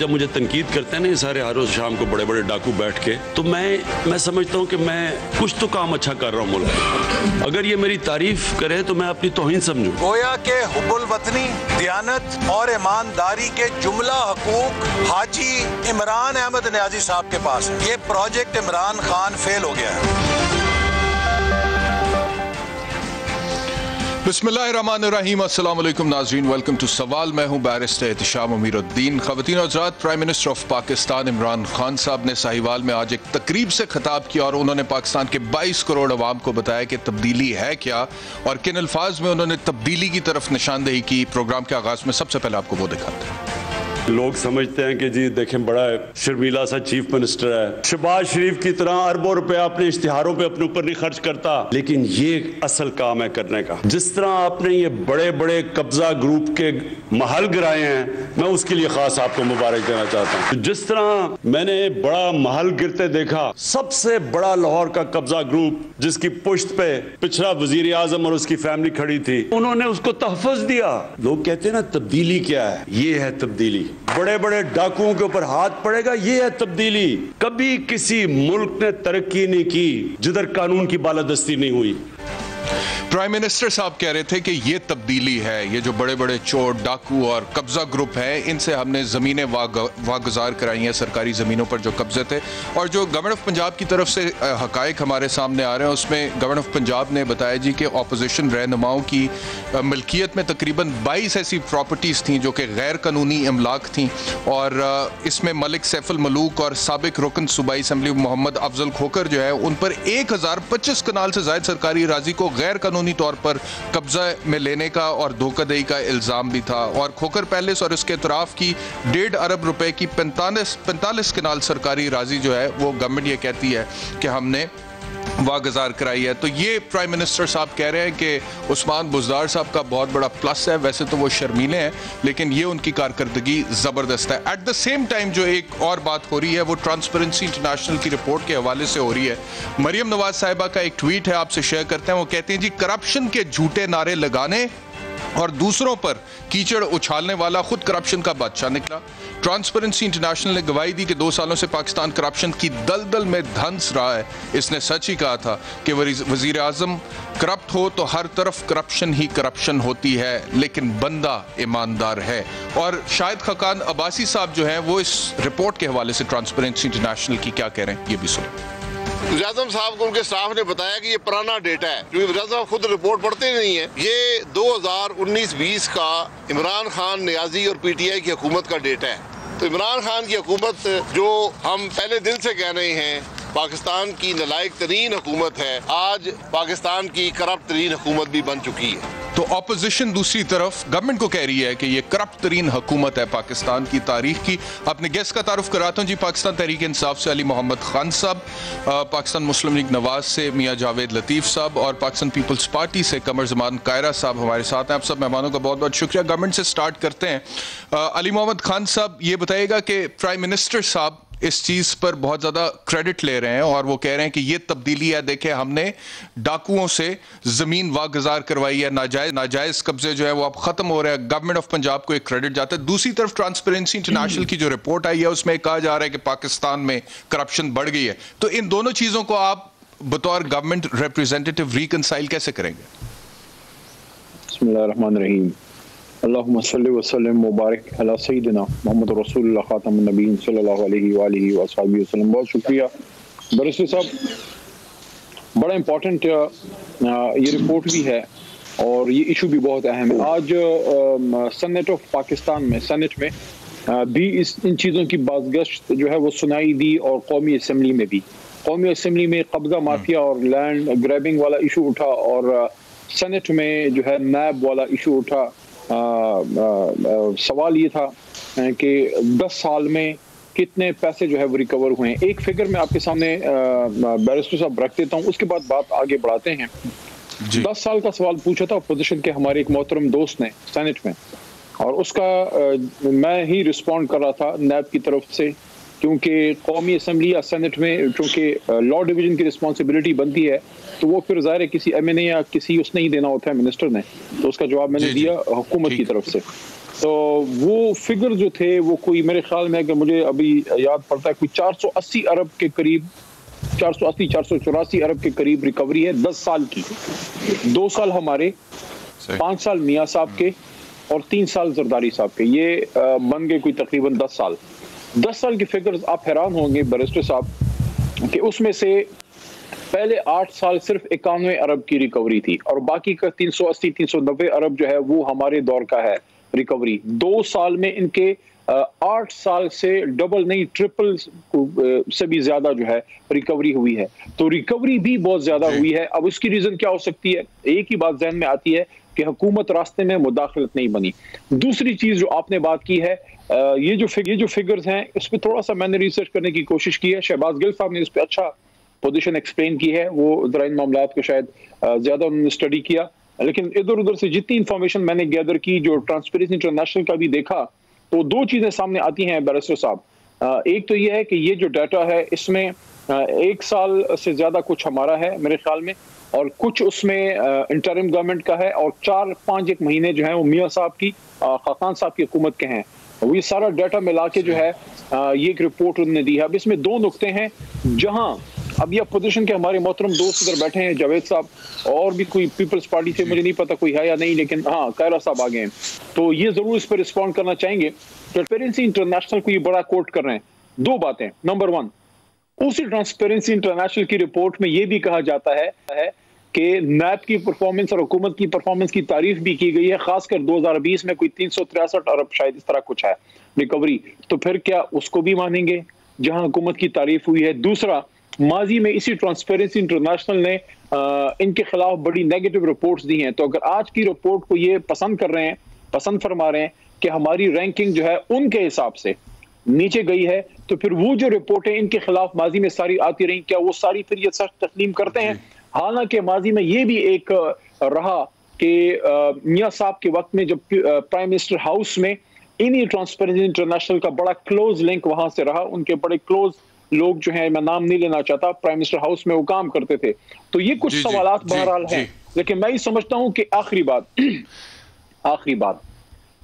जब मुझे तनकीद करते हैं ना ये सारे हर रोज शाम को बड़े बड़े डाकू बैठ के, तो मैं समझता हूँ कि मैं कुछ तो काम अच्छा कर रहा हूँ मुल्क। अगर ये मेरी तारीफ करे तो मैं अपनी तौहीन समझूं। गोया के हुब्बुल वतनी, दियानत और ईमानदारी के जुमला हकूक हाजी इमरान अहमद नियाजी साहब के पास है। ये प्रोजेक्ट इमरान खान फेल हो गया है। बिस्मिल्लाहिर्रहमानिर्रहीम, अस्सलाम वालेकुम नाज़रीन, वेलकम टू सवाल। मैं हूं बैरिस्टर एहतिशाम अमीरुद्दीन। ख़वातीन और हज़रात, prime minister of Pakistan Imran Khan साहब ने साहिवाल में आज एक तकरीब से खिताब किया और उन्होंने पाकिस्तान के 22 करोड़ अवाम को बताया कि तब्दीली है क्या और किन अल्फाज में उन्होंने तब्दीली की तरफ निशानदेही की। प्रोग्राम के आगाज़ में सबसे पहले आपको वो दिखाते हैं। लोग समझते हैं कि जी देखें बड़ा शर्मीला सा चीफ मिनिस्टर है, शहबाज शरीफ की तरह अरबों रुपए अपने इश्तिहारों पे अपने ऊपर नहीं खर्च करता, लेकिन ये असल काम है करने का। जिस तरह आपने ये बड़े बड़े कब्जा ग्रुप के महल गिराए हैं, मैं उसके लिए खास आपको मुबारक देना चाहता हूँ। जिस तरह मैंने बड़ा महल गिरते देखा, सबसे बड़ा लाहौर का कब्जा ग्रुप जिसकी पुश्त पे पिछड़ा वजीर आजम और उसकी फैमिली खड़ी थी, उन्होंने उसको तहफ़्फ़ुज़ दिया। लोग कहते हैं ना तब्दीली क्या है, ये है तब्दीली। बड़े बड़े डाकुओं के ऊपर हाथ पड़ेगा, ये है तब्दीली। कभी किसी मुल्क ने तरक्की नहीं की जिधर कानून की बालादस्ती नहीं हुई। प्राइम मिनिस्टर साहब कह रहे थे कि ये तब्दीली है, ये जो बड़े बड़े चोर डाकू और कब्जा ग्रुप है, इनसे हमने ज़मीनें वागुजार कराई हैं, सरकारी ज़मीनों पर जो कब्जे थे। और जो गवर्नमेंट ऑफ पंजाब की तरफ से हकायक हमारे सामने आ रहे हैं, उसमें गवर्नमेंट ऑफ पंजाब ने बताया जी कि अपोजिशन रहनुमाओं की मिल्कियत में तकरीबन 22 ऐसी प्रॉपर्टीज़ थी जो कि गैर कानूनी इमलाक थी। और इसमें मलिक सैफुल मलूक और साबिक रुकन सूबाई असम्बली मोहम्मद अफजल खोकर जो है, उन पर 1025 कनाल से ज़ायद सरकारी राजी को गैर कानूनी तौर पर कब्जा में लेने का और धोखाधड़ी का इल्जाम भी था। और खोकर पैलेस और इसके अतराफ की 1.5 अरब रुपए की 45 कनाल सरकारी राजी जो है, वो गवर्नमेंट ये कहती है कि हमने वागुजार कराई है। तो ये प्राइम मिनिस्टर साहब कह रहे हैं कि उस्मान बुज़दार साहब का बहुत बड़ा प्लस है। वैसे तो वो शर्मीले हैं, लेकिन ये उनकी कारकर्दगी ज़बरदस्त है। एट द सेम टाइम जो एक और बात हो रही है वो ट्रांसपेरेंसी इंटरनेशनल की रिपोर्ट के हवाले से हो रही है। मरियम नवाज साहिबा का एक ट्वीट है, आपसे शेयर करते हैं। वो कहते हैं जी, करप्शन के झूठे नारे लगाने और दूसरों पर कीचड़ उछालने वाला खुद करप्शन का बादशाह निकला। ट्रांसपेरेंसी इंटरनेशनल ने गवाही दी कि 2 सालों से पाकिस्तान करप्शन की दलदल में धंस रहा है। इसने सच ही कहा था कि वजीर आजम करप्ट हो तो हर तरफ करप्शन ही करप्शन होती है, लेकिन बंदा ईमानदार है। और शाहिद खाकान अब्बासी साहब जो हैं, वो इस रिपोर्ट के हवाले से ट्रांसपेरेंसी इंटरनेशनल की क्या कह रहे हैं, ये भी सुनो। वज़ीर आज़म साहब को उनके स्टाफ ने बताया कि ये पुराना डेटा है, क्योंकि वज़ीर आज़म खुद रिपोर्ट पढ़ते नहीं है। ये 2019-20 का इमरान खान, नियाजी और PTI की हुकूमत का डेटा है। तो इमरान खान की हुकूमत, जो हम पहले दिन से कह रहे हैं पाकिस्तान की नालायक तरीन हुकूमत है, आज पाकिस्तान की करप्ट तरीन हुकूमत भी बन चुकी है। तो ऑपोजिशन दूसरी तरफ गवर्नमेंट को कह रही है कि ये करप्ट तरीन हुकूमत है पाकिस्तान की तारीख की। अपने गेस्ट का तारुफ कराता हूँ जी। पाकिस्तान तहरीक इंसाफ से अली मोहम्मद खान साहब, पाकिस्तान मुस्लिम लीग नवाज से मियाँ जावेद लतीफ़ साहब और पाकिस्तान पीपल्स पार्टी से कमर जमान कायरा साहब हमारे साथ हैं। आप सब मेहमानों का बहुत बहुत शुक्रिया। गवर्नमेंट से स्टार्ट करते हैं। अली मोहम्मद खान साहब, ये बताइएगा कि प्राइम मिनिस्टर साहब इस चीज़ पर बहुत ज़्यादा क्रेडिट ले रहे हैं और वो कह रहे हैं कि ये तब्दीली है, देखें हमने डाकुओं से ज़मीन वागुजार करवाई है, नाजायज़ कब्जे जो है वो अब ख़त्म हो रहे हैं। गवर्नमेंट ऑफ पंजाब को एक क्रेडिट जाता है। दूसरी तरफ ट्रांसपेरेंसी इंटरनेशनल की जो रिपोर्ट आई है, उसमें कहा जा रहा है कि पाकिस्तान में करप्शन बढ़ गई है। तो इन दोनों चीज़ों को आप बतौर गवर्नमेंट रिप्रेजेंटेटिव रिकंसाइल कैसे करेंगे? बिस्मिल्लाहिर्रहमानिर्रहीम, अल्लाहुम्मा सल्लि व सल्लिम मुबारक अला सय्यिदिना मुहम्मद रसूलुल्लाह खातमुन नबीय्यीन सल्लल्लाहु अलैहि व आलिहि व अस्हाबिहि वसल्लम। बहुत शुक्रिया बैरिस्टर साहब, बड़ा इम्पोर्टेंट ये रिपोर्ट भी है और ये इशू भी बहुत अहम है। आज सेनेट ऑफ पाकिस्तान में, सेनेट में भी इन चीज़ों की बाज़गश्त जो है वो सुनाई दी और कौमी असम्बली में भी। कौमी असम्बली में कब्जा माफिया और लैंड ग्रैबिंग वाला इशू उठा और सेनेट में जो है नैब वाला इशू उठा। सवाल ये था कि 10 साल में कितने पैसे जो है वो रिकवर हुए हैं। एक फिगर मैं आपके सामने बैरिस्टर साहब रख देता हूँ, उसके बाद बात आगे बढ़ाते हैं। 10 साल का सवाल पूछा था अपोजिशन के हमारे एक मोहतरम दोस्त ने सेनेट में, और उसका मैं ही रिस्पॉन्ड कर रहा था नैब की तरफ से, क्योंकि कौमी असम्बली या सेनेट में चूँकि लॉ डिवीजन की रिस्पॉन्सिबिलिटी बनती है, तो वो फिर ज़ाहिर है किसी MNA या किसी उसने ही देना होता है, मिनिस्टर ने। तो उसका जवाब मैंने दिया हुकूमत की तरफ से। तो वो फिगर जो थे वो कोई मेरे ख्याल में, अगर मुझे अभी याद पड़ता है, कोई 480 अरब के करीब, 484 अरब के करीब रिकवरी है 10 साल की। 2 साल हमारे, 5 साल मियाँ साहब के और 3 साल जरदारी साहब के, ये बन गए कोई तकरीबन 10 साल। 10 साल की फिगर्स आप हैरान होंगे बैरिस्टर साहब कि उसमें से पहले 8 साल सिर्फ 91 अरब की रिकवरी थी और बाकी का 380-390 अरब जो है वो हमारे दौर का है रिकवरी। 2 साल में इनके 8 साल से डबल नहीं ट्रिपल से भी ज्यादा जो है रिकवरी हुई है। तो रिकवरी भी बहुत ज्यादा हुई है। अब उसकी रीजन क्या हो सकती है? एक ही बात जहन में आती है कि हुकूमत रास्ते में मुदाखलत नहीं बनी। दूसरी चीज जो आपने बात की है, ये जो फिगर्स हैं इस पर थोड़ा सा मैंने रिसर्च करने की कोशिश की है। शहबाज गिल साहब ने इस पर अच्छा पोजीशन एक्सप्लेन की है, वो ज़रा इन मामलात को शायद ज्यादा उन्होंने स्टडी किया। लेकिन इधर उधर से जितनी इंफॉर्मेशन मैंने गैदर की, जो ट्रांसपेरेंसी इंटरनेशनल का भी देखा, तो 2 चीजें सामने आती हैं बैरिस्टर साहब। एक तो ये है कि ये जो डाटा है इसमें 1 साल से ज्यादा कुछ हमारा है मेरे ख्याल में, और कुछ उसमें इंटरिम गवर्नमेंट का है, और 4-5 महीने जो है वो मियाँ साहब की, खाकान साहब की हुकूमत के हैं। वो ये सारा डाटा मिला के जो है ये एक रिपोर्ट उन्होंने दी है। अब इसमें 2 नुक्ते हैं जहां अब ये अपोजिशन के हमारे मोहतरम दोस्त इधर बैठे हैं, जावेद साहब, और भी कोई पीपल्स पार्टी से मुझे नहीं पता कोई है या नहीं, लेकिन हाँ कायरा साहब आ गए हैं, तो ये जरूर इस पर रिस्पॉन्ड करना चाहेंगे। ट्रांसपेरेंसी इंटरनेशनल को ये बड़ा कोट कर रहे हैं। 2 बातें। नंबर 1, उसी ट्रांसपेरेंसी इंटरनेशनल की रिपोर्ट में ये भी कहा जाता है कि नैब की परफॉर्मेंस और हुकूमत की परफॉर्मेंस की तारीफ भी की गई है, खासकर 2020 में कोई 363 अरब शायद इस तरह कुछ है रिकवरी। तो फिर क्या उसको भी मानेंगे जहां हुकूमत की तारीफ हुई है? दूसरा, माजी में इसी ट्रांसपेरेंसी इंटरनेशनल ने इनके खिलाफ बड़ी नेगेटिव रिपोर्ट्स दी हैं। तो अगर आज की रिपोर्ट को ये पसंद कर रहे हैं, पसंद फरमा रहे हैं कि हमारी रैंकिंग जो है उनके हिसाब से नीचे गई है, तो फिर वो जो रिपोर्टें इनके खिलाफ माजी में सारी आती रही, क्या वो सारी फिर ये सच तस्लीम करते हैं? हालांकि माजी में ये भी एक रहा कि मियाँ साहब के वक्त में जब प्राइम मिनिस्टर हाउस में इन्हीं ट्रांसपेरेंसी इंटरनेशनल का बड़ा क्लोज लिंक वहां से रहा, उनके बड़े क्लोज लोग जो हैं, मैं नाम नहीं लेना चाहता, प्राइम मिनिस्टर हाउस में वो काम करते थे। तो ये कुछ सवालात बहरहाल हैं, लेकिन मैं ये समझता हूं कि आखिरी बात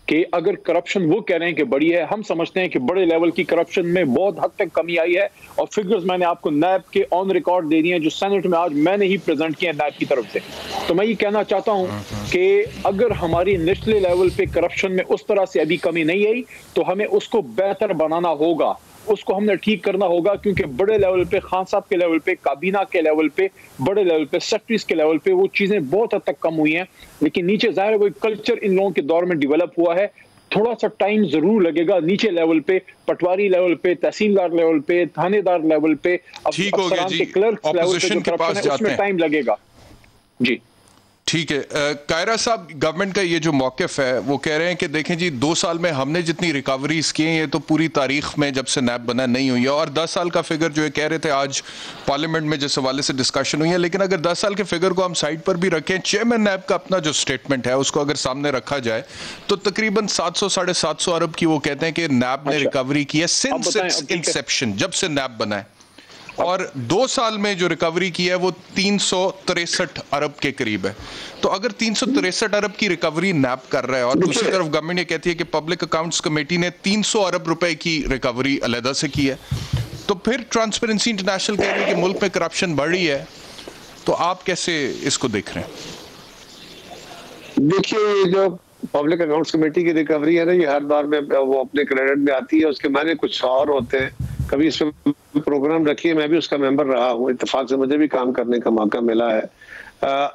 कि अगर करप्शन वो कह रहे हैं कि बड़ी है, हम समझते हैं कि बड़े लेवल की करप्शन में बहुत हद तक कमी आई है। और फिगर्स मैंने आपको नैब के ऑन रिकॉर्ड दे दिए हैं, जो सेनेट में आज मैंने ही प्रेजेंट किए नैब की तरफ से। तो मैं ये कहना चाहता हूं कि अगर हमारी नेशनल लेवल पे करप्शन में उस तरह से अभी कमी नहीं आई, तो हमें उसको बेहतर बनाना होगा, उसको हमने ठीक करना होगा, क्योंकि बड़े लेवल पे, खान साहब के लेवल पे, काबीना के लेवल पे, बड़े लेवल पे, सेक्रेटरीज के लेवल पे वो चीजें बहुत हद तक कम हुई हैं। लेकिन नीचे जाहिर है वो कल्चर इन लोगों के दौर में डेवलप हुआ है, थोड़ा सा टाइम जरूर लगेगा नीचे लेवल पे, पटवारी लेवल पे, तहसीलदार लेवल पे, थानेदार लेवल पे, अफसरान के क्लर्क लेवल पे उसमें टाइम लगेगा। जी ठीक है। कायरा साहब, गवर्नमेंट का ये जो मौक़िफ़ है वो कह रहे हैं कि देखें जी 2 साल में हमने जितनी रिकवरीज की हैं ये तो पूरी तारीख में जब से नैब बना नहीं हुई है, और 10 साल का फिगर जो है कह रहे थे आज पार्लियामेंट में जिस हवाले से डिस्कशन हुई है। लेकिन अगर 10 साल के फिगर को हम साइड पर भी रखें, चेयरमैन नैब का अपना जो स्टेटमेंट है उसको अगर सामने रखा जाए तो तकरीबन 700-750 अरब की वो कहते हैं कि नैब ने रिकवरी की है सिंस इंसेप्शन, जब से नैब बना है, और 2 साल में जो रिकवरी की है वो 363 अरब के करीब है। तो अगर 363 अरब की रिकवरी नैब कर रहा है, और दूसरी तरफ गवर्नमेंट ये कहती है कि पब्लिक अकाउंट्स कमेटी ने 300 अरब रुपए की रिकवरी अलहदा से की है, तो फिर ट्रांसपेरेंसी इंटरनेशनल कह रही है कि मुल्क में करप्शन बढ़ रही है। तो आप कैसे इसको देख रहे हैं? देखिए, जो पब्लिक अकाउंट्स कमेटी की रिकवरी है ना, ये हर बार में वो अपने क्रेडिट में आती है, उसके मायने कुछ और होते हैं। कभी इस पर प्रोग्राम रखिए, मैं भी उसका मेंबर रहा हूँ, इत्तेफाक से मुझे भी काम करने का मौका मिला है।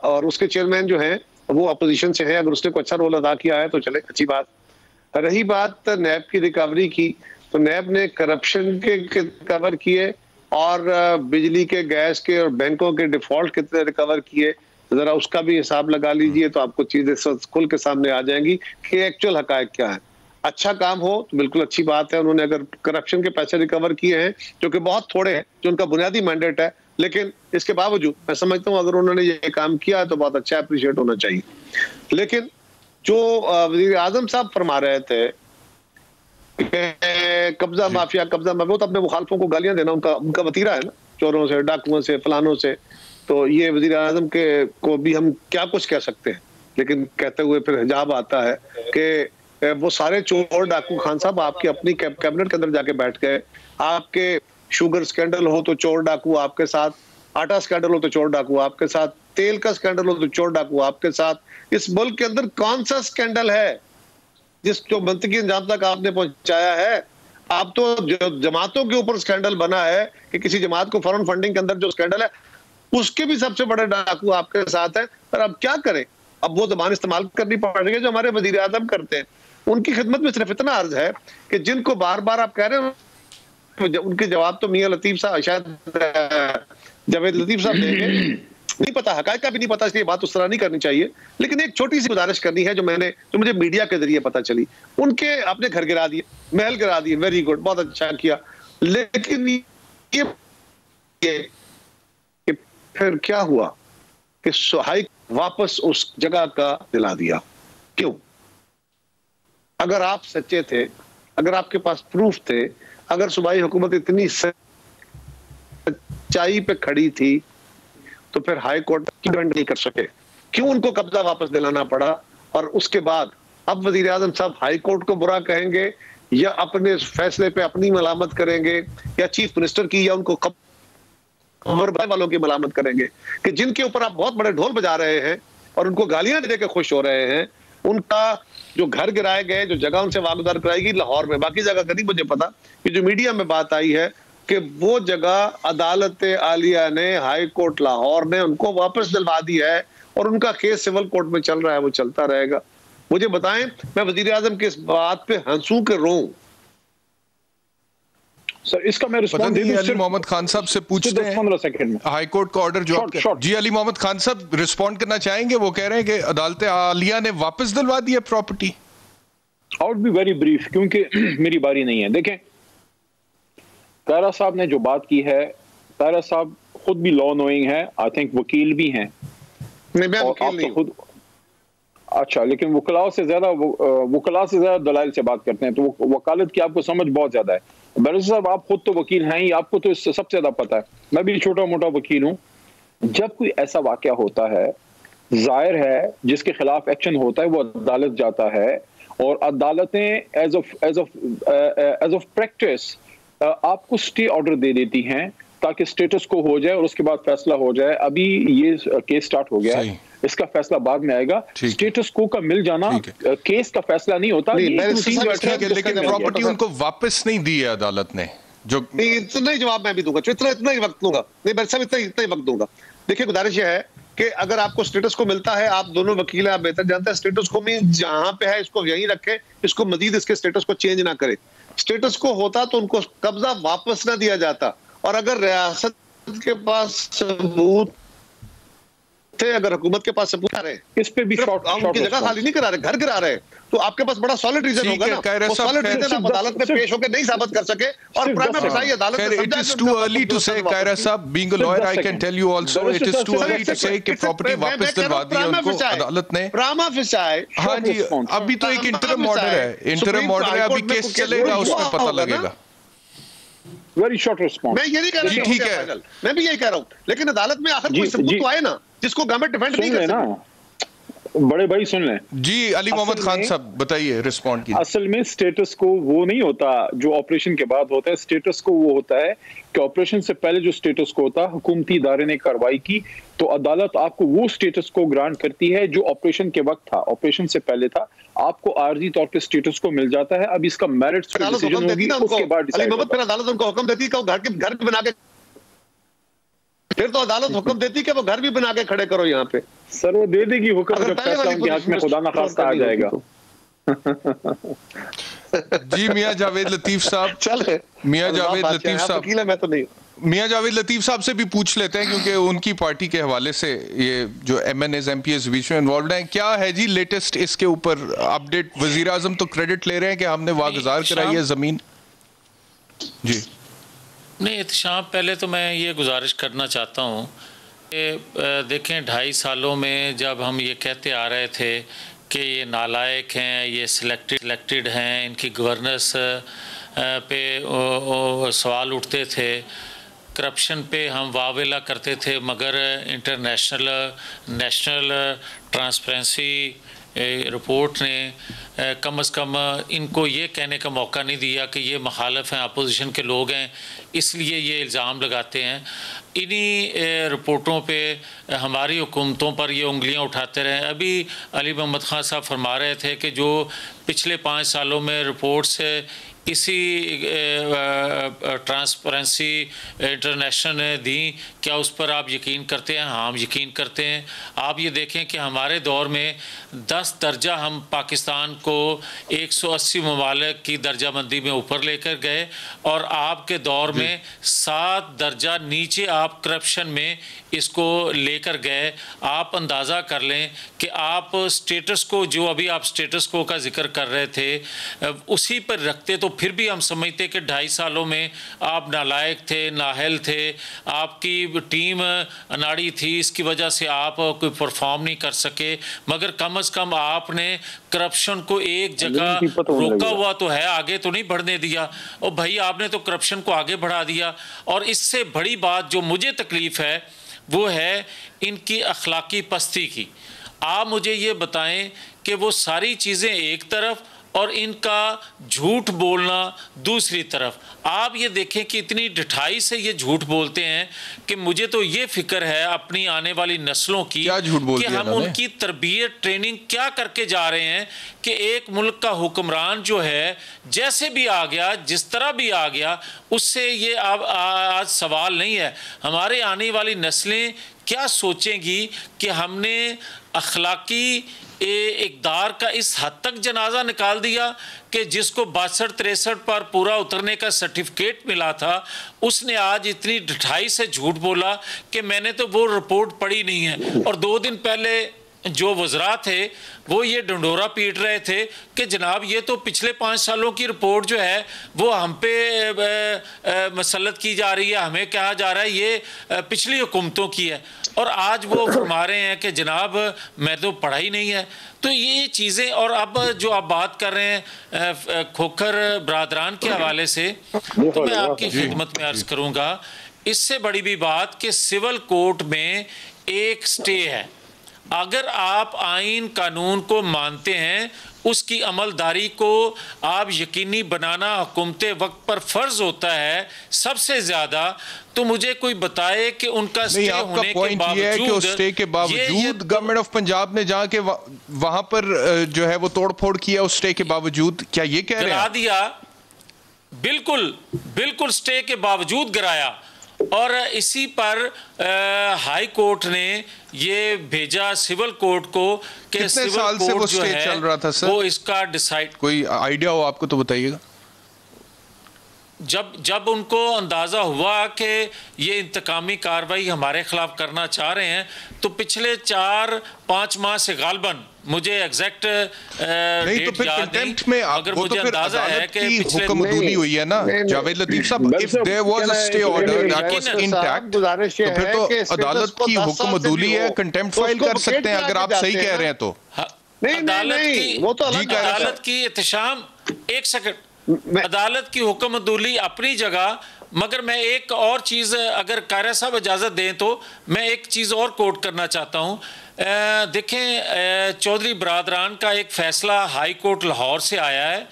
और उसके चेयरमैन जो हैं वो अपोजिशन से है, अगर उसने कोई अच्छा रोल अदा किया है तो चले, अच्छी बात। रही बात नैब की रिकवरी की, तो नैब ने करप्शन के रिकवर किए, और बिजली के, गैस के और बैंकों के डिफॉल्ट कितने रिकवर किए, जरा उसका भी हिसाब लगा लीजिए, तो आपको चीजें खुल के सामने आ जाएंगी कि एक्चुअल हकायक क्या है। अच्छा काम हो तो बिल्कुल अच्छी बात है। उन्होंने अगर करप्शन के पैसे रिकवर किए हैं, जो कि बहुत थोड़े हैं, जो उनका बुनियादी मैंडेट है, लेकिन इसके बावजूद मैं समझता हूँ अगर उन्होंने ये काम किया है तो बहुत अच्छा अप्रिशिएट होना चाहिए। लेकिन जो वज़ीर आज़म साहब फरमा रहे थे कब्जा माफिया, वो तो अपने मुखालफों को गालियां देना उनका वतीरा है ना, चोरों से, डाकुओं से, फलानों से। तो ये वज़ीर आज़म के को भी हम क्या कुछ कह सकते हैं, लेकिन कहते हुए फिर हिजाब आता है कि वो सारे चोर डाकू खान साहब आपकी अपनी कैबिनेट के अंदर जाके बैठ गए। आपके शुगर स्कैंडल हो तो चोर डाकू आपके साथ, आटा स्कैंडल हो तो चोर डाकू आपके साथ, तेल का स्कैंडल हो तो चोर डाकू आपके साथ। इस मुल्क के अंदर कौन सा स्कैंडल है जो मंतकी अंजाम तक आपने पहुंचाया है? आप तो जो जमातों के ऊपर स्कैंडल बना है कि किसी जमात को फॉरेन फंडिंग के अंदर जो स्कैंडल है उसके भी सबसे बड़े डाकू आपके साथ है। पर अब क्या करें, अब वो जबान इस्तेमाल करनी पड़ेगी जो हमारे वजीर आजम करते हैं। उनकी खिदमत में सिर्फ इतना अर्ज है कि जिनको बार बार आप कह रहे हो उनके जवाब तो मियां लतीफ साहब, शायद जावेद लतीफ साहब देंगे, नहीं पता, हकायक का भी नहीं पता, इसलिए बात उस तरह नहीं करनी चाहिए। लेकिन एक छोटी सी गुजारिश करनी है जो मुझे मीडिया के जरिए पता चली। उनके आपने घर गिरा दिए, महल गिरा दिए, वेरी गुड, बहुत अच्छा किया। लेकिन ये फिर क्या हुआ कि हाई वापस उस जगह का दिला दिया? क्यों? अगर आप सच्चे थे, अगर आपके पास प्रूफ थे, अगर सूबाई हुकूमत इतनी सच्चाई पे खड़ी थी तो फिर हाई कोर्ट डिपेंड नहीं कर सके, क्यों उनको कब्जा वापस दिलाना पड़ा? और उसके बाद अब वजीर आजम साहब हाई कोर्ट को बुरा कहेंगे या अपने फैसले पे अपनी मलामत करेंगे या चीफ मिनिस्टर की या उनको खबर वालों की मलामत करेंगे कि जिनके ऊपर आप बहुत बड़े ढोल बजा रहे हैं और उनको गालियां दे के खुश हो रहे हैं, उनका जो घर गिराए गए, जो जगह उनसे वागुदार कराएगी लाहौर में, बाकी जगह कभी मुझे पता कि जो मीडिया में बात आई है कि वो जगह अदालत आलिया ने, हाई कोर्ट लाहौर ने उनको वापस दिलवा दी है और उनका केस सिविल कोर्ट में चल रहा है, वो चलता रहेगा। मुझे बताएं, मैं वजीर आजम की इस बात पे हंसू के रोऊं? सर इसका मैं रिस्पॉन्स अली मोहम्मद खान साहब से पूछते हैं 15 सेकंड में। हाई कोर्ट का ऑर्डर जो जी अली मोहम्मद खान साहब रिस्पॉन्ड करना चाहेंगे? वो कह रहे हैं कि अदालत आलिया ने वापस दिलवा दी है property. I would be very brief क्योंकि मेरी बारी नहीं है। देखें, तारा साहब ने जो बात की है, तारा साहब खुद भी लॉ नोइंग है, आई थिंक वकील भी हैं। मैं वकील नहीं खुद अच्छा, लेकिन वकला से ज्यादा दलाइल से बात करते हैं, तो वकालत की आपको समझ बहुत ज्यादा है। बैरिस्टर साहब आप खुद तो वकील हैं ही, आपको तो इससे सबसे ज्यादा पता है। मैं भी छोटा मोटा वकील हूं। जब कोई ऐसा वाकया होता है, जाहिर है जिसके खिलाफ एक्शन होता है वो अदालत जाता है और अदालतें एज ऑफ प्रैक्टिस आपको स्टे ऑर्डर दे देती हैं ताकि स्टेटस को हो जाए और उसके बाद फैसला हो जाए। अभी ये केस स्टार्ट हो गया है, इसका फैसला बाद में आएगा। स्टेटस को का मिल जाना केस का फैसला नहीं होता। लेकिन प्रॉपर्टी उनको वापस नहीं दी है अदालत ने। जो इतना ही जवाब मैं भी दूंगा, इतना ही वक्त दूंगा, नहीं बैर साहब इतना ही वक्त दूंगा। देखिए, गुजारिश यह है कि अगर आपको स्टेटस को मिलता है, आप दोनों वकील हैं, आप बेहतर जानते हैं, स्टेटस को भी जहां पे है इसको यहीं रखें, इसको मजीद इसके स्टेटस को चेंज ना करें। स्टेटस को होता तो उनको कब्जा वापस ना दिया जाता। और अगर रियासत के पास सबूत थे, अगर हुकूमत के पास सबूत आ रहे, इस पे भी उनकी जगह खाली नहीं करा रहे, घर गिरा रहे, तो आपके पास बड़ा सॉलिड रीजन होगा ना। वो सॉलिड रीजन आप अदालत में पेश होकर नहीं साबित कर सके और प्राइम फसाई अदालत में it is too early to say. Kaira साहब, being a lawyer I can tell you also it is too early to say कि प्रॉपर्टी वापस दिलवा दी है उनको अदालत ने। प्रामा फसाई, हां जी, अभी तो एक इंटरिम ऑर्डर है, इंटरिम ऑर्डर है, अभी केस चलेगा, उसमें पता लगेगा। Very short response. मैं ये नहीं कह रहा हूं, ठीक है, मैं भी यही कह रहा हूं, लेकिन अदालत में आखिर कोई सबूत तो आए ना जिसको गवर्नमेंट डिफेंड नहीं कर सकती। बड़े भाई सुन लें जी। अली मोहम्मद खान साहब बताइए, रिस्पॉन्ड कीजिए। असल में स्टेटस को वो नहीं होता जो ऑपरेशन के बाद होता है। स्टेटस को वो होता है कि ऑपरेशन से पहले जो स्टेटस को होता है, हुकूमती इदारे ने कार्रवाई की तो अदालत आपको वो स्टेटस को ग्रांट करती है जो ऑपरेशन के वक्त था, ऑपरेशन से पहले था। आपको आर्जी तौर पे स्टेटस को मिल जाता है। अब इसका मेरिट्स पे डिसीजन होगी, उसके बाद अली मोहम्मद फिर अदालत उनको हुक्म देती कि वो घर बना के, फिर तो अदालत हुक्म देती कि वो घर भी बना के खड़े करो यहाँ पे। सर वो दे देगी हुक्म जब फैसला उनके हाथ में खुदा ना खास्ता आ जाएगा। जी मियां जावेद लतीफ साहब, चले मियां जावेद लतीफ साहब, वकील है, मैं तो नहीं। मियां जावेद लतीफ साहब से भी पूछ लेते हैं क्योंकि उनकी पार्टी के हवाले से ये जो MNAs MPs बीच में इन्वॉल्व हैं। क्या है जी लेटेस्ट इसके ऊपर अपडेट? वजीर आजम तो क्रेडिट ले रहे हैं कि हमने वागुजार कराई है जमीन। जी नहीं एहतशाम, पहले तो मैं ये गुजारिश करना चाहता हूँ कि देखें 2.5 सालों में जब हम ये कहते आ रहे थे कि ये नालायक हैं, ये सिलेक्टेड हैं, इनकी गवर्नेंस पे सवाल उठते थे, करप्शन पे हम वावेला करते थे, मगर इंटरनेशनल नेशनल ट्रांसपेरेंसी रिपोर्ट ने कम से कम इनको ये कहने का मौका नहीं दिया कि ये मुखालिफ हैं, अपोजिशन के लोग हैं, इसलिए ये इल्ज़ाम लगाते हैं। इन्हीं रिपोर्टों पे हमारी हुकूमतों पर ये उंगलियां उठाते रहे। अभी अली मोहम्मद खान साहब फरमा रहे थे कि जो पिछले 5 सालों में रिपोर्ट्स इसी ट्रांसपेरेंसी इंटरनेशनल ने दी, क्या उस पर आप यकीन करते हैं? हाँ, हम यकीन करते हैं। आप ये देखें कि हमारे दौर में 10 दर्जा हम पाकिस्तान को 180 ममालिक की दर्जाबंदी में ऊपर लेकर गए, और आपके दौर में 7 दर्जा नीचे आप करप्शन में इसको लेकर गए। आप अंदाज़ा कर लें कि आप स्टेटस को, जो अभी आप स्टेटस को का जिक्र कर रहे थे, उसी पर रखते तो फिर भी हम समझते कि 2.5 सालों में आप नालायक थे, नाहल थे, आपकी टीम अनाड़ी थी, इसकी वजह से आप कोई परफॉर्म नहीं कर सके। मगर कम से कम आपने करप्शन को एक जगह रोका हुआ तो है, आगे तो नहीं बढ़ने दिया। और भाई आपने तो करप्शन को आगे बढ़ा दिया। और इससे बड़ी बात जो मुझे तकलीफ़ है वो है इनकी अखलाकी पस्ती की। आप मुझे ये बताएं कि वो सारी चीज़ें एक तरफ और इनका झूठ बोलना दूसरी तरफ। आप ये देखें कि इतनी ढिठाई से ये झूठ बोलते हैं कि मुझे तो ये फिक्र है अपनी आने वाली नस्लों की कि हम उनकी तरबियत ट्रेनिंग क्या करके जा रहे हैं कि एक मुल्क का हुक्मरान जो है जैसे भी आ गया, जिस तरह भी आ गया, उससे ये अब आज सवाल नहीं है। हमारे आने वाली नस्लें क्या सोचेंगी कि हमने अखलाकी इक़दार का इस हद तक जनाजा निकाल दिया कि जिसको 62-63 पर पूरा उतरने का सर्टिफिकेट मिला था, उसने आज इतनी ढिठाई से झूठ बोला कि मैंने तो वो रिपोर्ट पढ़ी नहीं है। और 2 दिन पहले जो वज़रा थे वो ये डंडोरा पीट रहे थे कि जनाब ये तो पिछले 5 सालों की रिपोर्ट जो है वो हम पे मसलत की जा रही है, हमें कहा जा रहा है ये पिछली हुकूमतों की है। और आज वो फरमा रहे हैं कि जनाब मैं तो पढ़ा ही नहीं है। तो ये चीज़ें, और अब जो आप बात कर रहे हैं खोखर बरादरान के हवाले से, तो मैं आपकी खिदमत में अर्ज़ करूँगा, इससे बड़ी भी बात कि सिविल कोर्ट में एक स्टे है। अगर आप आइन कानून को मानते हैं, उसकी अमलदारी को आप यकीनी बनाना हुकूमत वक्त पर फ़र्ज़ होता है सबसे ज़्यादा, तो मुझे कोई बताए कि उनका स्टे होने के बावजूद, स्टे के बावजूद गवर्नमेंट ऑफ पंजाब ने जाके वहां पर जो है वो तोड़फोड़ किया, उस स्टे के बावजूद, क्या ये कह रहे हैं? गिरा दिया, बिल्कुल स्टे के बावजूद गिराया। और इसी पर हाई कोर्ट ने ये भेजा सिविल कोर्ट को कि सिविल साल से वो स्टे चल रहा था सर? वो इसका डिसाइड, कोई आइडिया हो आपको तो बताइएगा। जब उनको अंदाज़ा हुआ कि ये इंतकामी कार्रवाई हमारे खिलाफ करना चाह रहे हैं, तो पिछले 4-5 माह से गालबन, मुझे एग्जैक्ट नहीं तो फिर कंटेम्प्ट में अगर मुझे अंदाजा है कि हुक्म अदूली हुई है ना जावेद लतीफ साहब, if there was a stay order that was intact, तो फिर तो अदालत की हुक्म अदाली है, कंटेम्प्ट फाइल कर सकते हैं अगर आप सही कह रहे हैं तो। नहीं, वो तो अदालत की एहतशाम, एक सेकंड, अदालत की हुक्म अदूली अपनी जगह, मगर मैं एक और चीज़, अगर कायरा साहब इजाज़त दें तो मैं एक चीज़ और कोट करना चाहता हूँ। देखें, चौधरी बरादरान का एक फ़ैसला हाई कोर्ट लाहौर से आया है,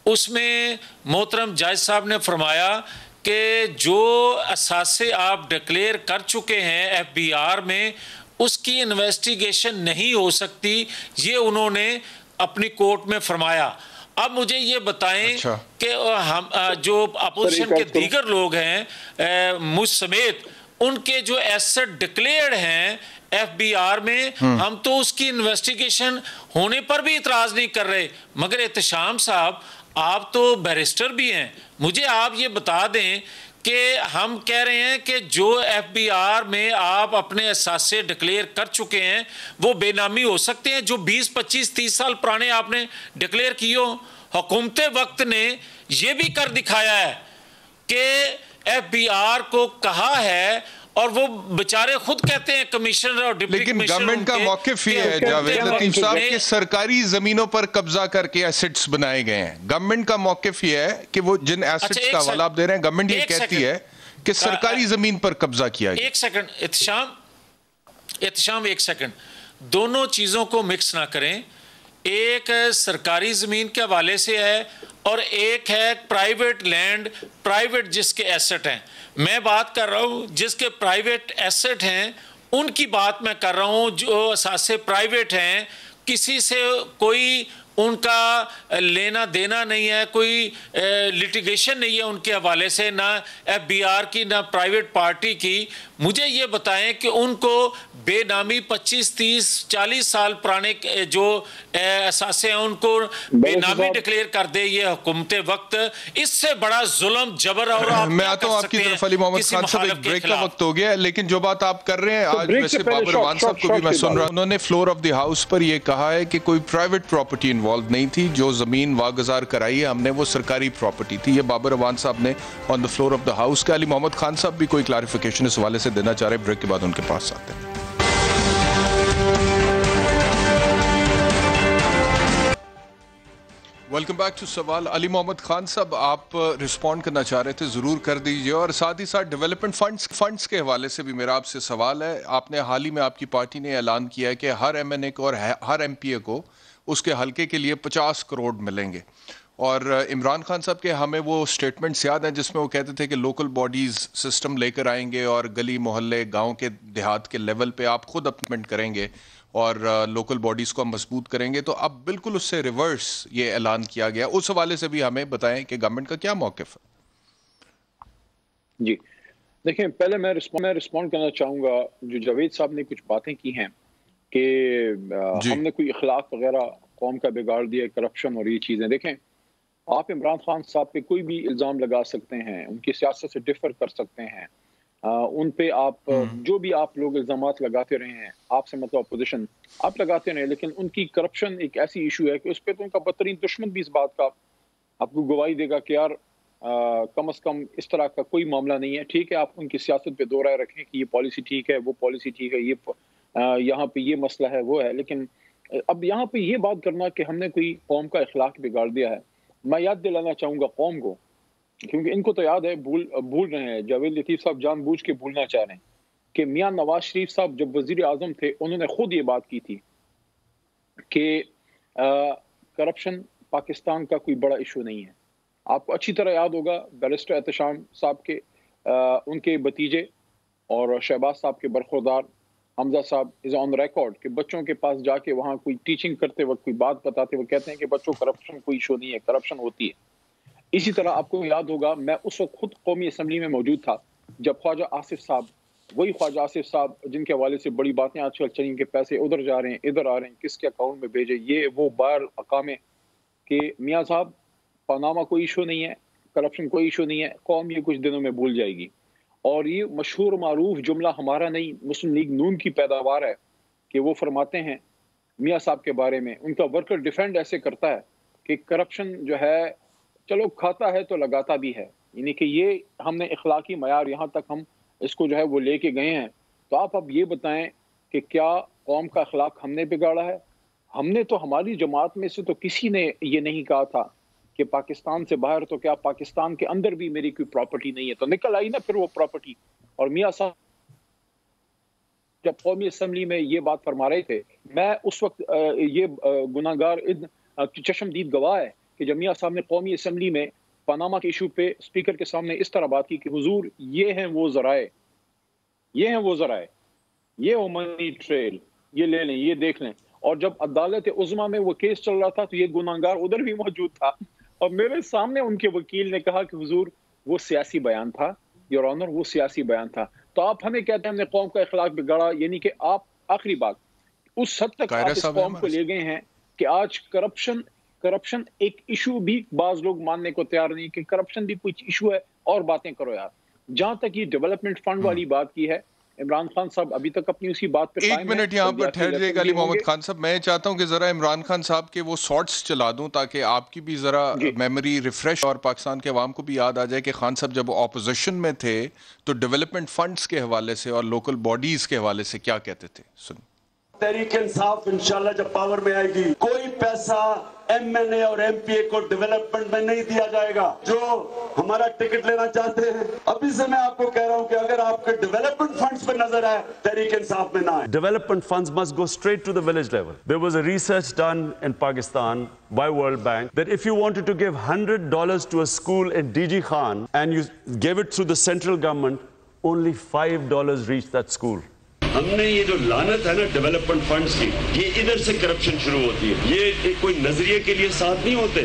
उसमें मोहतरम जज साहब ने फरमाया कि जो असासे आप डिक्लेयर कर चुके हैं FBI में, उसकी इन्वेस्टिगेशन नहीं हो सकती, ये उन्होंने अपनी कोर्ट में फरमाया। अब मुझे ये बताएं कि हम जो अपोजिशन के दीगर लोग हैं मुझ समेत, उनके जो एसेट डिक्लेयर्ड हैं FBI में, हम तो उसकी इन्वेस्टिगेशन होने पर भी इतराज़ नहीं कर रहे। मगर एहतशाम साहब, आप तो बैरिस्टर भी हैं, मुझे आप ये बता दें कि हम कह रहे हैं कि जो FBI में आप अपने असासे डिक्लेयर कर चुके हैं वो बेनामी हो सकते हैं, जो 20, 25, 30 साल पुराने आपने डिक्लेयर किए हो। हुकूमत वक्त ने ये भी कर दिखाया है कि FBI को कहा है, और वो बेचारे खुद कहते हैं कमिश्नर और डिप्टी कमिश्नर, लेकिन गवर्नमेंट का मौक़िफ़ ये है जावेद लतीफ साहब कि सरकारी जमीनों पर कब्जा करके एसेट्स बनाए गए हैं। गवर्नमेंट का मौक़िफ़ ये है कि वो जिन एसेट्स का हवाला आप दे रहे हैं, गवर्नमेंट ये कहती है कि सरकारी जमीन पर कब्जा किया गया। एक सेकंड एहतशाम, एक सेकंड, दोनों चीजों को मिक्स ना करें। एक सरकारी ज़मीन के हवाले से है और एक है प्राइवेट लैंड, प्राइवेट जिसके एसेट हैं। मैं बात कर रहा हूँ जिसके प्राइवेट एसेट हैं, उनकी बात मैं कर रहा हूँ। जो असासे प्राइवेट हैं, किसी से कोई उनका लेना देना नहीं है, कोई लिटिगेशन नहीं है उनके हवाले से, ना FBR की ना प्राइवेट पार्टी की। मुझे ये बताएं कि उनको बेनामी 25, 30, 40 साल पुराने जो असासे हैं उनको बेनामी डिक्लेयर कर दे ये हुकूमत वक्त। इससे बड़ा जुल्म जबर और आप मैं आता हूँ आपकी तरफ अली मोहम्मद खान साहब, एक ब्रेक का वक्त हो गया है, लेकिन जो बात आप कर रहे हैं आज वैसे बाबर अवान साहब को भी मैं सुन रहा हूँ, उन्होंने फ्लोर ऑफ द हाउस पर ये कहा है कि कोई प्राइवेट प्रॉपर्टी इन्वॉल्व नहीं थी, जो जमीन वागुजार कराई है हमने वो सरकारी प्रॉपर्टी थी। ये बाबर अवान साहब ने on the floor of the house का। अली मोहम्मद खान साहब भी कोई क्लैरिफिकेशन इस हवाले से देना चाह रहे हैं, ब्रेक के बाद उनके पास आते हैं। वेलकम बैक टू सवाल। अली मोहम्मद खान साहब, आप रिस्पॉन्ड करना चाह रहे थे, ज़रूर कर दीजिए। और साथ ही साथ डेवलपमेंट फंड्स के हवाले से भी मेरा आपसे सवाल है। आपने हाल ही में आपकी पार्टी ने ऐलान किया है कि हर MNA को और हर MPA को उसके हलके के लिए 50 करोड़ मिलेंगे। और इमरान खान साहब के हमें वो स्टेटमेंट्स याद हैं जिसमें वो कहते थे कि लोकल बॉडीज़ सिस्टम लेकर आएंगे और गली मोहल्ले गांव के देहात के लेवल पे आप खुद अपमेंट करेंगे और लोकल बॉडीज़ को हम मजबूत करेंगे। तो अब बिल्कुल उससे रिवर्स ये ऐलान किया गया। उस हवाले से भी हमें बताएं कि गवर्नमेंट का क्या मौक़िफ़ है। जी देखें, पहले मैं रिस्पॉन्ड करना चाहूँगा। जो जावेद साहब ने कुछ बातें की हैं कि हमने कोई अखलाक वगैरह कौम का बिगाड़ दिया, करप्शन और ये चीज़ें। देखें, आप इमरान खान साहब पे कोई भी इल्ज़ाम लगा सकते हैं, उनकी सियासत से डिफर कर सकते हैं, उन पे आप जो भी आप लोग इल्ज़ामात लगाते रहे हैं, आपसे मतलब अपोजिशन आप लगाते रहे, लेकिन उनकी करप्शन एक ऐसी इशू है कि उस पर तो उनका बदतरीन दुश्मन भी इस बात का आपको गवाही देगा कि यार कम अज़ कम इस तरह का कोई मामला नहीं है। ठीक है, आप उनकी सियासत पे दो राय रखें कि ये पॉलिसी ठीक है, वो पॉलिसी ठीक है, ये यहाँ पे ये मसला है, वो है, लेकिन अब यहाँ पे ये बात करना कि हमने कोई कौम का अखलाक बिगाड़ दिया है, मैं याद दिलाना चाहूँगा कौम को, क्योंकि इनको तो याद है, भूल रहे हैं। जावेद लतीफ़ साहब जानबूझ के भूलना चाह रहे हैं कि मियाँ नवाज शरीफ साहब जब वज़ीर आज़म थे, उन्होंने खुद ये बात की थी कि करप्शन पाकिस्तान का कोई बड़ा इशू नहीं है। आपको अच्छी तरह याद होगा बैरिस्टर एहतशाम साहब के उनके भतीजे और शहबाज साहब के बरखुरदार हमजा साहब इज ऑन रिकॉर्ड कि बच्चों के पास जाके वहाँ कोई टीचिंग करते वक्त कोई बात बताते हुए कहते हैं कि बच्चों करप्शन कोई इशू नहीं है, करप्शन होती है। इसी तरह आपको याद होगा, मैं उस वक्त खुद कौमी असम्बली में मौजूद था जब ख्वाजा आसिफ साहब, वही ख्वाजा आसिफ साहब जिनके हवाले से बड़ी बातें आजकल चली कि पैसे उधर जा रहे हैं, इधर आ रहे हैं, किसके अकाउंट में भेजे, ये वो बार अकामे कि मियाँ साहब पनामा कोई इशू नहीं है, करप्शन कोई इशू नहीं है, कौम ये कुछ दिनों में भूल जाएगी। और ये मशहूर मारूफ जुमला हमारा नहीं, मुस्लिम लीग नून की पैदावार है कि वो फरमाते हैं मियाँ साहब के बारे में, उनका वर्कर डिफेंड ऐसे करता है कि करप्शन जो है चलो खाता है तो लगाता भी है, यानी कि ये हमने इखलाकी मयार यहाँ तक हम इसको जो है वो लेके गए हैं। तो आप अब ये बताएं कि क्या कौम का अखलाक हमने बिगाड़ा है? हमने तो, हमारी जमात में से तो किसी ने ये नहीं कहा था कि पाकिस्तान से बाहर तो क्या पाकिस्तान के अंदर भी मेरी कोई प्रॉपर्टी नहीं है। तो निकल आई ना फिर वो प्रॉपर्टी। और मियाँ साहब जब कौमी असम्बली में ये बात फरमा रहे थे, मैं उस वक्त ये गुनाहगार चशमदीद गवाह है कि जब मियाँ साहब ने कौमी असम्बली में पनामा के इशू पे स्पीकर के सामने इस तरह बात की कि हुजूर ये हैं वो ज़राए, ये हैं वो ज़राए, ये वो मनी ट्रेल, ये ले लें, ये देख लें। और जब अदालत उज़्मा में वो केस चल रहा था तो ये गुनाहगार उधर भी मौजूद था और मेरे सामने उनके वकील ने कहा कि हुजूर वो सियासी बयान था, योर ऑनर वो सियासी बयान था। तो आप हमें कहते हैं हमने कौम का इखलाक बिगाड़ा, यानी कि आप आखिरी बात उस हद तक आप इस कौम को ले गए हैं कि आज करप्शन एक इशू भी बाज लोग मानने को तैयार नहीं कि करप्शन भी कुछ इशू है। और बातें करो यार, जहां तक ये डेवलपमेंट फंड वाली बात की है, इमरान खान साहब अभी तक अपनी उसी बात पे एक मिनट यहाँ पर ठहर जाएगा अली मोहम्मद खान साहब। मैं चाहता हूँ कि जरा इमरान खान साहब के वो शॉर्ट्स चला दूं ताकि आपकी भी जरा मेमोरी रिफ्रेश और पाकिस्तान के अवाम को भी याद आ जाए कि खान साहब जब ऑपोजिशन में थे तो डेवलपमेंट फंड्स के हवाले से और लोकल बॉडीज के हवाले से क्या कहते थे। सुन तहरीक इंसाफ इंशाल्लाह जब पावर में आएगी, कोई पैसा MNA और MPA को डेवलपमेंट में नहीं दिया जाएगा। जो हमारा टिकट लेना चाहते हैं, अभी से मैं आपको कह रहा हूं कि अगर आपके डेवलपमेंट फंड्स पे नजर आए, तहरीक इंसाफ में ना आए। Development funds must go straight to the village level. There was a research done in Pakistan by World Bank that if you wanted to give $100 to a school in DG Khan and you gave it through the central government, only $5 reached that school. हमने ये जो लानत है ना development funds की, ये इधर से करप्शन शुरू होती है। ये कोई नजरिए के लिए साथ नहीं होते,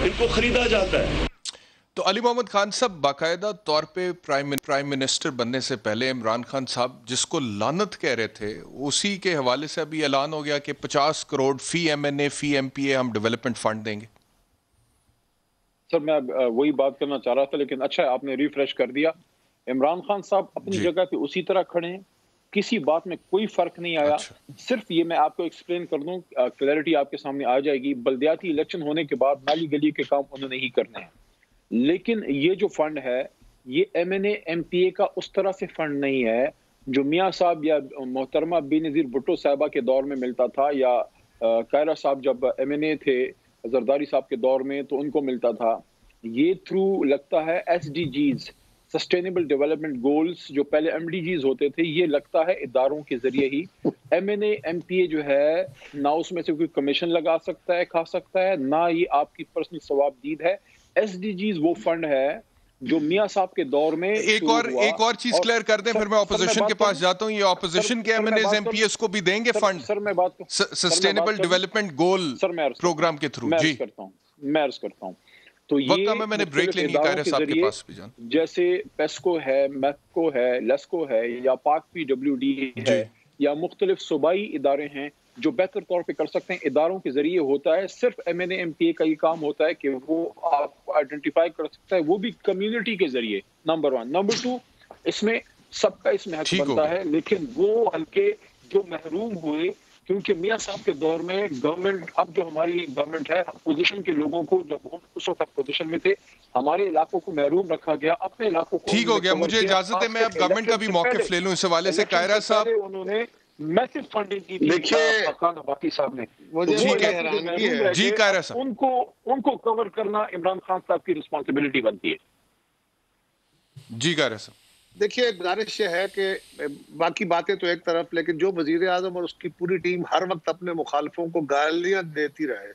इनको खरीदा जाता है। तो अली मोहम्मद खान साहब बाकायदा तौर पे प्राइम मिनिस्टर बनने से पहले इमरान खान साहब जिसको लानत कह रहे थे, उसी के हवाले से अभी ऐलान हो गया कि 50 करोड़ फी MNA फी MPA हम डेवलपमेंट फंड देंगे। सर मैं वही बात करना चाह रहा था, लेकिन अच्छा आपने रिफ्रेश कर दिया। इमरान खान साहब अपनी जगह पे उसी तरह खड़े हैं, किसी बात में कोई फर्क नहीं आया। सिर्फ ये मैं आपको एक्सप्लेन कर दूं, क्लैरिटी आपके सामने आ जाएगी। बल्दियाती इलेक्शन होने के बाद नाली गली के काम उन्होंने ही करने हैं, लेकिन ये जो फंड है ये MNA MPA का उस तरह से फंड नहीं है जो मियाँ साहब या मोहतरमा बेनज़ीर भुट्टो साहबा के दौर में मिलता था, या कायरा साहब जब MNA थे जरदारी साहब के दौर में तो उनको मिलता था। ये थ्रू लगता है SDGs सस्टेनेबल डेवलपमेंट गोल्स, जो पहले MDGs होते थे, ये लगता है इदारों के जरिए ही। MNA MPA जो है ना उसमें से कोई कमीशन लगा सकता है, खा सकता है, ना ये आपकी पर्सनल सवाबदीद है। SDGs वो फंड है जो मियाँ साहब के दौर में एक और चीज क्लियर कर दें, फिर मैं ऑपोजिशन के पास जाता हूँ। ये ऑपोजिशन के MNAs MPAs को भी देंगे फंड सर मैं बात सस्टेनेबल डेवलपमेंट गोल प्रोग्राम के थ्रू। जी मैं अर्ज करता हूँ तो ये मैंने ब्रेक लेनी है साहब के पास भी जान, जैसे पेस्को है, मैको है, लेस्को है, या पाक PWD है, या मुख्तलिफ सूबाई इदारे हैं जो बेहतर तौर पे कर सकते हैं। इदारों के जरिए होता है, सिर्फ MNA MPA का ये काम होता है कि वो आपको आइडेंटिफाई कर सकता है, वो भी कम्युनिटी के जरिए। नंबर 1। नंबर 2, इसमें सबका इसमें हक बनता है, लेकिन वो हल्के जो महरूम हुए, क्योंकि मियाँ साहब के दौर में गवर्नमेंट, अब जो हमारी गवर्नमेंट है, अपोजिशन के लोगों को, जब हम उस वक्त अपोजिशन में थे, हमारे इलाकों को महरूम रखा गया, अपने इलाकों को। ठीक हो गया, मुझे इजाजत है, मैं अब गवर्नमेंट का भी मौक़िफ़ ले लूं इस हवाले से। कायरा साहब उन्होंने मैसिव फंडिंग की थी, देखिए बाकी साहब ने, जी कायरा साहब, उनको कवर करना इमरान खान साहब की रिस्पॉन्सिबिलिटी बनती है। जी कायरा साहब, देखिए गुजारिश ये है कि बाकी बातें तो एक तरफ, लेकिन जो वजीर आजम और उसकी पूरी टीम हर वक्त अपने मुखालफों को गालियां देती रहे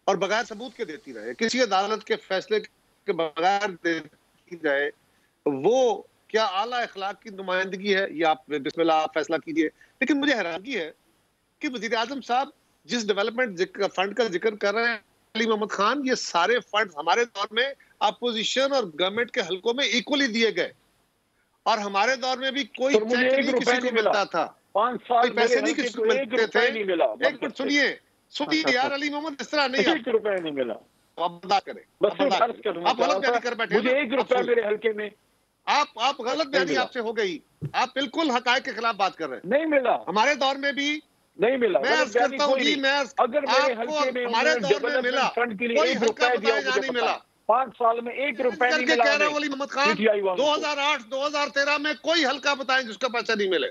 और बगैर सबूत के देती रहे, किसी अदालत के फैसले के बगैर देती रहे, वो क्या आला अखलाक की नुमाइंदगी है? ये आप बिस्मिल्लाह आप फैसला कीजिए। लेकिन मुझे हैरानगी है कि वजीर आजम साहब जिस डेवलपमेंट फंड का जिक्र कर रहे हैं अली मोहम्मद खान, ये सारे फंड हमारे दौर में अपोजिशन और गवर्नमेंट के हलकों में इक्वली दिए गए, और हमारे दौर में भी कोई चेक नहीं किसी को मिलता था, 5 साल पैसे नहीं किसी को मिलते थे। एक मिनट सुनिए यार अली मोहम्मद, इस तरह नहीं, 1 रुपया नहीं मिला। आप बता करें, आप गलत बयानी कर बैठे, मुझे 1 रुपया मेरे हल्के में, आप गलत बयानी आपसे हो गई, आप बिल्कुल हकायक के खिलाफ बात कर रहे हैं। नहीं मिला, हमारे दौर में भी नहीं मिला। मैं अर्ज करता हूँ जी, मैं अगर मेरे हल्के में हमारे दौर में मिला, फंड के लिए कोई 1 हल्का रुपया बताया नहीं मिला। 5 साल में 1 रुपया नहीं मिला। कह रहा हूँ अली मोहम्मद खान, 2008 2013 में कोई हल्का बताएं जिसका पैसा नहीं मिले।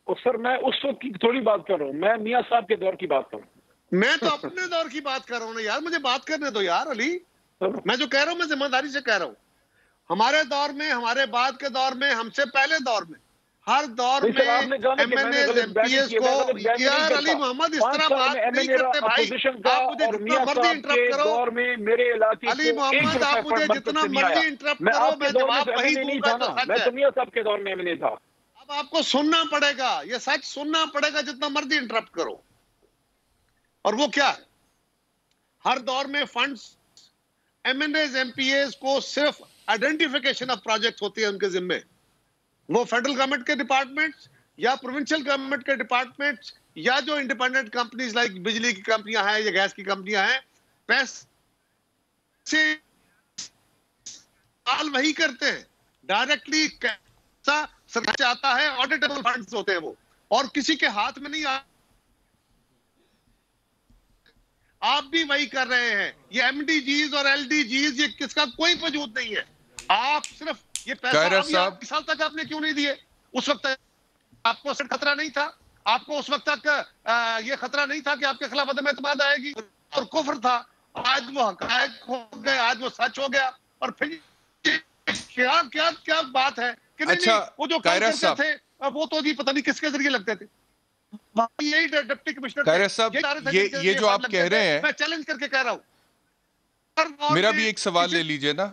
और सर मैं उस वक्त की थोड़ी बात कर रहा हूँ, मैं मियाँ साहब के दौर की बात कर रहा हूँ। मैं तो अपने दौर की बात कर रहा हूँ ना यार, मुझे बात करने दो यार अली। मैं जो कह रहा हूँ मैं जिम्मेदारी से कह रहा हूँ। हमारे दौर में, हमारे बाद के दौर में, हमसे पहले दौर में, हर दौर में MNAs MPAs को, यार अली मोहम्मद इस तरह बात नहीं करते भाई। आप मुझे जितना मर्जी इंटरप्ट करो, अली मोहम्मद आप मुझे जितना मर्जी इंटरप्ट करो, मैं जवाब वही दूंगा जो सच है। मियाँ साहब के दौर में MNA था। अब आपको सुनना पड़ेगा, ये सच सुनना पड़ेगा, जितना मर्जी इंटरप्ट करो। और वो क्या है, हर दौर में फंड्स MNAs MPAs को सिर्फ आइडेंटिफिकेशन ऑफ प्रोजेक्ट होती है उनके जिम्मे। वो फेडरल गवर्नमेंट के डिपार्टमेंट्स या प्रोविंशियल गवर्नमेंट के डिपार्टमेंट्स या जो इंडिपेंडेंट कंपनीज लाइक बिजली की कंपनियां हैं या गैस की कंपनियां हैं, पैसे वही करते हैं डायरेक्टली, सरकार चाहता है, ऑडिटेबल फंड्स होते हैं वो, और किसी के हाथ में नहीं आप भी वही कर रहे हैं। ये MDGs और LDGs, ये किसका कोई वजूद नहीं है। आप सिर्फ ये पैसा 20 साल तक आपने क्यों नहीं दिए? उस वक्त आपको खतरा नहीं था? आपको उस वक्त तक ये खतरा नहीं था कि आपके खिलाफ अदम एतमाद आएगी और कुफ्र था। आज वो हकायक हो गए, आज वो सच हो गया। और फिर क्या क्या क्या बात है कि नहीं, अच्छा, वो जो काम करते थे वो तो जी पता नहीं किसके जरिए लगते थे। यही डिप्टी कमिश्नर कायरा साहब, ये जो आप कह रहे हैं, मैं चैलेंज करके कह रहा हूं। मेरा भी एक सवाल ले लीजिए ना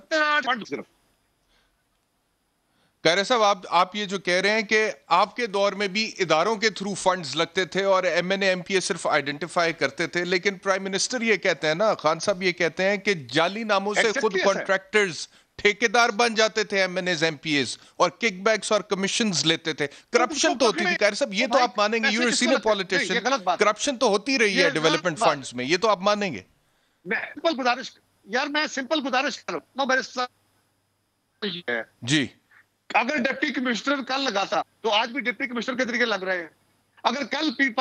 कायरा साहब, आप ये जो कह रहे हैं कि आपके दौर में भी इदारों के थ्रू फंड्स लगते थे और एमएनए एमपीए सिर्फ आइडेंटिफाई करते थे, लेकिन प्राइम मिनिस्टर ये कहते हैं ना, खान साहब ये कहते हैं कि जाली नामों से खुद कॉन्ट्रैक्टर्स ठेकेदार बन जाते थे एमएनएस एमपीएस और किकबैक्स और कमिशंस लेते थे। करप्शन तो होती थी कायरा साहब, ये तो आप मानेंगे, you are senior politician, corruption तो होती रही है डेवलपमेंट फंड्स में, ये तो आप मानेंगे। मैं सिंपल गुजारिश कर रहा हूं जी, अगर डिप्टी कमिश्नर कल लगाता तो आज भी डिप्टी कमिश्नर के तरीके लग रहे हैं। अगर कल पीट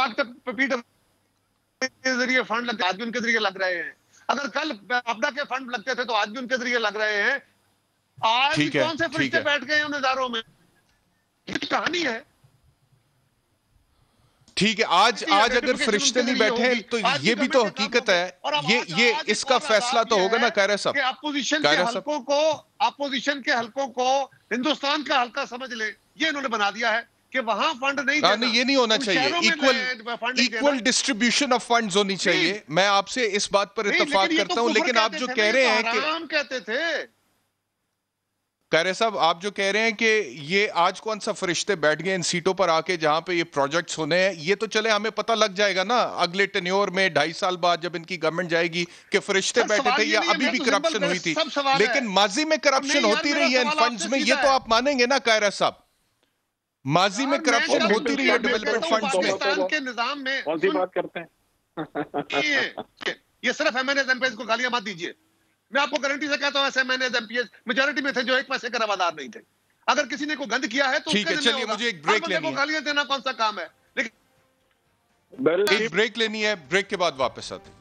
के जरिए फंड लगते आज भी उनके जरिए लग रहे हैं। अगर कल आपदा के फंड लगते थे तो आज भी उनके जरिए लग रहे हैं। आज कौन से फरिश्ते बैठ गए उन इदारों में, कहानी है। ठीक है, आज अगर फरिश्ते नहीं बैठे हैं तो ये भी तो हकीकत है। ये इसका फैसला तो होगा ना कायरा साहब, अपोजिशन के हलकों को हिंदुस्तान का हल्का समझ ले, ये इन्होंने बना दिया है कि वहां फंड नहीं देना। नहीं, ये नहीं होना चाहिए। इक्वल डिस्ट्रीब्यूशन ऑफ फंड्स होनी चाहिए। मैं आपसे इस बात पर इत्तेफाक करता हूं, लेकिन आप जो कह रहे हैं कि कहते थे कायरा साहब, आप जो कह रहे हैं कि ये आज कौन सा फरिश्ते बैठ गए इन सीटों पर आके जहां पे ये प्रोजेक्ट्स होने हैं, ये तो चले हमें पता लग जाएगा ना अगले टेन्योर में 2.5 साल बाद जब इनकी गवर्नमेंट जाएगी कि फरिश्ते बैठे थे या अभी भी करप्शन हुई थी। लेकिन माजी में करप्शन होती रही है इन फंड्स में, ये तो आप मानेंगे ना कायरा साहब, माजी में करप्शन होती रही है डेवलपमेंट फंड्स में। पाकिस्तान के निजाम में कौन सी बात करते हैं? ये सिर्फ एमएनएस एमपीएस को गालियां मत दीजिए। मैं आपको गारंटी से कहता हूं ऐसे एमएनएस एमपीएस मेजॉरिटी में थे जो 1 पैसे का रवादार नहीं थे। अगर किसी ने कोई गंद किया है तो ठीक है, चलिए मुझे एक ब्रेक लेनी है। गालियां देना कौन सा काम है, लेकिन एक ब्रेक लेनी है, ब्रेक के बाद वापस आते हैं।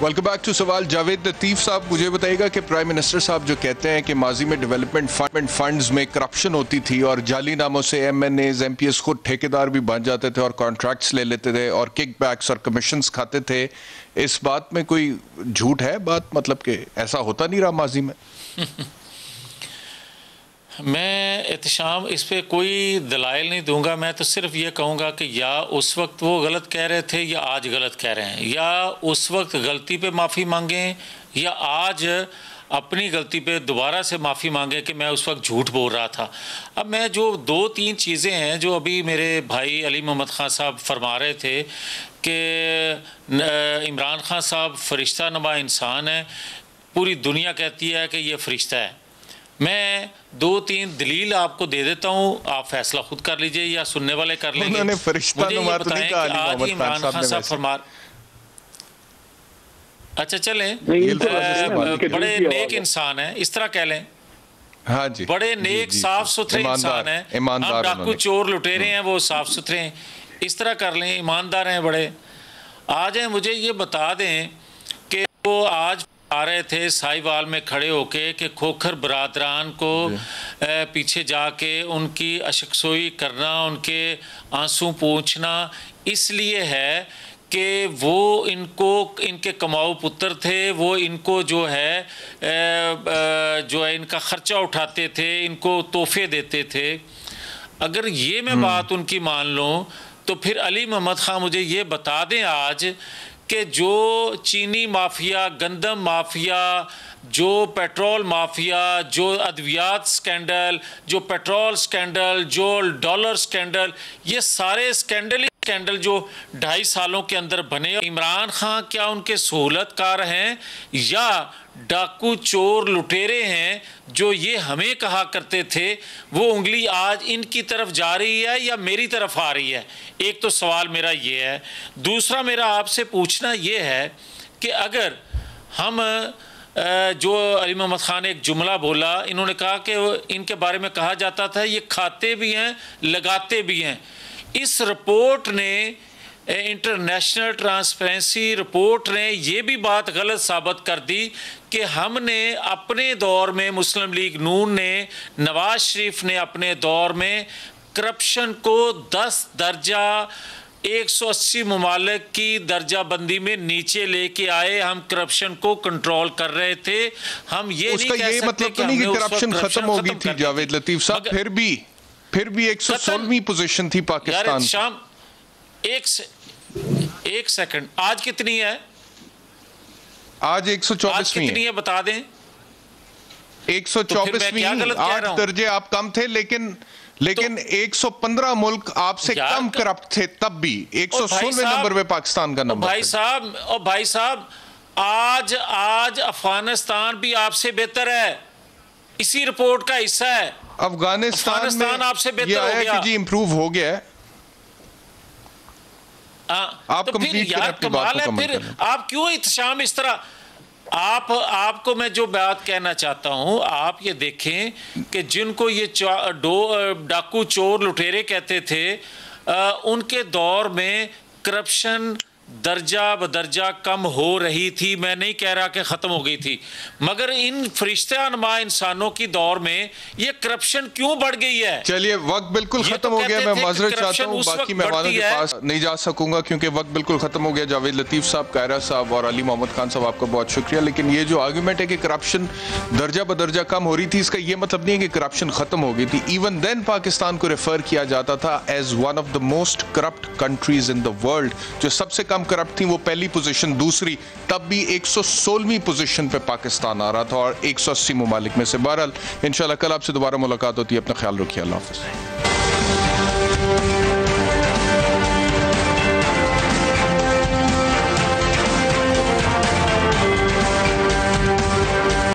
वेलकम बैक टू सवाल। जावेद लतीफ साहब, मुझे बताइएगा कि प्राइम मिनिस्टर साहब जो कहते हैं कि माजी में डेवलपमेंट फंड्स में करप्शन होती थी और जाली नामों से एमएनएस एमपीएस खुद ठेकेदार भी बन जाते थे और कॉन्ट्रैक्ट्स ले लेते थे और किकबैक्स और कमीशंस खाते थे, इस बात में कोई झूठ है बात, मतलब कि ऐसा होता नहीं रहा माजी में? मैं एहतशाम इस पे कोई दलाइल नहीं दूंगा। मैं तो सिर्फ ये कहूँगा कि या उस वक्त वो गलत कह रहे थे या आज गलत कह रहे हैं, या उस वक्त गलती पे माफ़ी मांगें या आज अपनी गलती पे दोबारा से माफ़ी मांगे कि मैं उस वक्त झूठ बोल रहा था। अब मैं जो 2-3 चीज़ें हैं जो अभी मेरे भाई अली मोहम्मद खान साहब फरमा रहे थे कि इमरान खान साहब फरिश्ता नुमा इंसान है, पूरी दुनिया कहती है कि ये फरिश्ता है। मैं 2-3 दलील आपको दे देता हूँ, आप फैसला खुद कर लीजिए या सुनने वाले कर लेंगे। उन्होंने फरिश्ता नुमा तो नहीं कहा, आज ही इमरान खान साहब फरमा, अच्छा चलें, बड़े नेक इंसान हैं, इस तरह कह लें। हाँ जी, बड़े नेक साफ सुथरे इंसान हैं। हम डाकू चोर लुटेरे हैं, वो साफ सुथरे हैं, इस तरह कर लें, ईमानदार हैं बड़े। आज हैं, मुझे ये बता दें कि वो आज आ रहे थे साहिवाल में खड़े होके कि खोखर बरादरान को पीछे जाके उनकी अशकसोई करना, उनके आंसू पोंछना इसलिए है कि वो इनके कमाऊ पुत्र थे, वो इनको जो है इनका ख़र्चा उठाते थे, इनको तोहफे देते थे। अगर ये मैं बात उनकी मान लूँ तो फिर अली मोहम्मद खान मुझे ये बता दें आज कि जो चीनी माफिया, गंदम माफिया, जो पेट्रोल माफिया, जो अद्वियात स्कैंडल, जो पेट्रोल स्कैंडल, जो डॉलर स्कैंडल, ये सारे स्कैंडल जो 2.5 सालों के अंदर बने, इमरान खान क्या उनके सहूलतकार हैं या डाकू चोर लुटेरे हैं जो ये हमें कहा करते थे, वो उंगली आज इनकी तरफ जा रही है या मेरी तरफ आ रही है? एक तो सवाल मेरा ये है। दूसरा मेरा आपसे पूछना ये है कि अगर हम जो अली मोहम्मद खान ने एक जुमला बोला, इन्होंने कहा कि इनके बारे में कहा जाता था ये खाते भी हैं लगाते भी हैं। इस रिपोर्ट ने इंटरनेशनल ट्रांसपेरेंसी रिपोर्ट ने ये भी बात गलत साबित कर दी कि हमने अपने दौर में, मुस्लिम लीग नून ने, नवाज शरीफ ने अपने दौर में करप्शन को 10 दर्जा 180 ममालिक की दर्जा बंदी में नीचे लेके आए। हम करप्शन को कंट्रोल कर रहे थे। हम ये नहीं कह सकते मतलब तो नहीं कि करप्शन खत्म हो गई थी जावेद लतीफ साहब, फिर भी 116वीं पोजीशन थी पाकिस्तान। शाम एक सेकंड, आज कितनी है? आज 124वीं कितनी है बता दें। 124वीं, 8 दर्जे आप कम थे, लेकिन 115 मुल्क आपसे कम करप्ट थे तब भी। 116वें नंबर पे पाकिस्तान का नंबर। भाई साहब आज अफगानिस्तान भी आपसे बेहतर है, इसी रिपोर्ट का हिस्सा है। अफगानिस्तान आपसे बेहतर हो गया कि जी इंप्रूव हो गया है। आप तो फिर यार कमाल है, फिर आप क्यों इत्शाम इस तरह? आपको मैं जो बात कहना चाहता हूं, आप ये देखें कि जिनको ये डाकू चोर लुटेरे कहते थे, उनके दौर में करप्शन दर्जा बदर्जा कम हो रही थी। मैं नहीं कह रहा कि ख़त्म हो गई थी, मगर इन फरिश्ता नुमा इंसानों की दौर में ये करप्शन क्यों बढ़ गई है? चलिए, वक्त बिल्कुल खत्म हो गया। मैं माजरत चाहता हूँ, बाकी मेहमानों के पास नहीं जा सकूंगा क्योंकि वक्त बिल्कुल खत्म हो गया। जावेद लतीफ साहब, कायरा साहब और अली मोहम्मद खान साहब, आपका बहुत शुक्रिया। लेकिन ये जो आर्गूमेंट है कि करप्शन दर्जा बदर्जा कम हो रही थी, इसका ये मतलब नहीं है कि करप्शन खत्म हो गई थी। इवन देन पाकिस्तान को रेफर किया जाता था as one of the most corrupt countries in the world. जो सबसे कम करप्ट थी वो पहली पोजीशन, दूसरी तब भी 116वीं पोजीशन पे पाकिस्तान आ रहा था और 180 ममालिक में से। बहरहाल इंशाल्लाह कल आपसे दोबारा मुलाकात होती है। अपना ख्याल रखिए। अल्लाह हाफ़िज़।